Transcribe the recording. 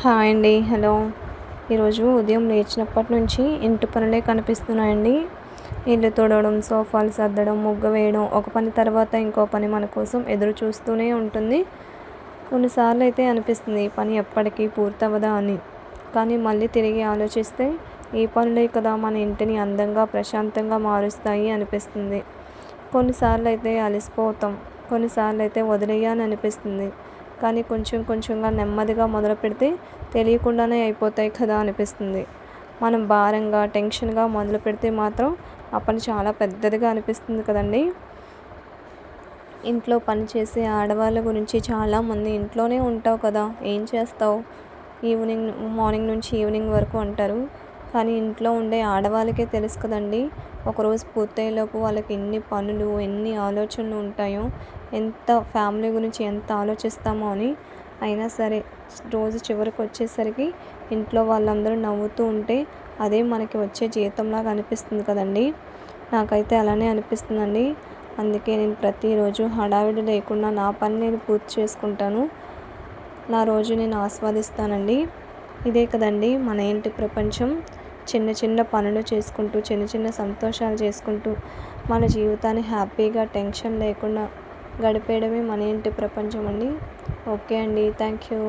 Hi అండి. Hello. ఈరోజు ఉదయం లేచినప్పటి నుంచి ఇంటి పనులే కనిపిస్తున్నాయండి. ఇల్లు తుడవడం, సోఫాలు సర్దడం, ముగ్గు వేయడం, ఒక పని తర్వాత ఇంకో పని మన కోసం ఎదురు చూస్తూనే ఉంటుంది. కొన్నిసార్లు అయితే అనిపిస్తుంది ఈ పని ఎప్పటికీ పూర్తవదా అని. కానీ మళ్ళీ తిరిగి ఆలోచిస్తే ఈ పనులే కదా మన ఇంటిని అందంగా, ప్రశాంతంగా మారుస్తాయి అనిపిస్తుంది. కొన్నిసార్లు అయితే అలసిపోతాం. కొన్నిసార్లు అయితే వదిలేయాలని అనిపిస్తుంది. కానీ కొంచెం కొంచెంగా నెమ్మదిగా మొదలుపెడితే తెలియకుండానే అయిపోతాయి కదా అనిపిస్తుంది. మనం భారంగా, టెన్షన్‌గా మొదలుపెడితే మాత్రం ఆ పని చాలా పెద్దదిగా అనిపిస్తుంది కదండీ! ఇంట్లో పనిచేసే ఆడవాళ్ళ గురించి చాలామంది ఇంట్లోనే ఉంటావు కదా! ఏం చేస్తావు? మార్నింగ్ నుంచి ఈవినింగ్ వరకు అంటారు. కానీ ఇంట్లో ఉండే ఆడవాళ్ళకే తెలుసు కదండీ! ఒకరోజు పూర్తయ్యేలోపు వాళ్ళకి ఎన్ని పనులు, ఎన్ని ఆలోచనలు ఉంటాయో, ఫ్యామిలీ గురించి ఎంత ఆలోచిస్తామో అని. అయినా సరే రోజు చివరికి వచ్చేసరికి ఇంట్లో వాళ్ళందరూ నవ్వుతూ ఉంటే అదే మనకి వచ్చే జీతంలాగా అనిపిస్తుంది కదండీ! నాకైతే అలానే అనిపిస్తుందండి. అందుకే నేను ప్రతిరోజు హడావిడి లేకుండా నా పని నేను పూర్తి చేసుకుంటాను. నా రోజు నేను ఆస్వాదిస్తానండి. ఇదే కదండీ మన ఇంటి ప్రపంచం. చిన్న చిన్న పనులు చేసుకుంటూ, చిన్న చిన్న సంతోషాలు చేసుకుంటూ, మన జీవితాన్ని హ్యాపీగా టెన్షన్ లేకుండా గడిపేయడమే మన ఇంటి ప్రపంచం అండి. ఓకే అండి. Thank you.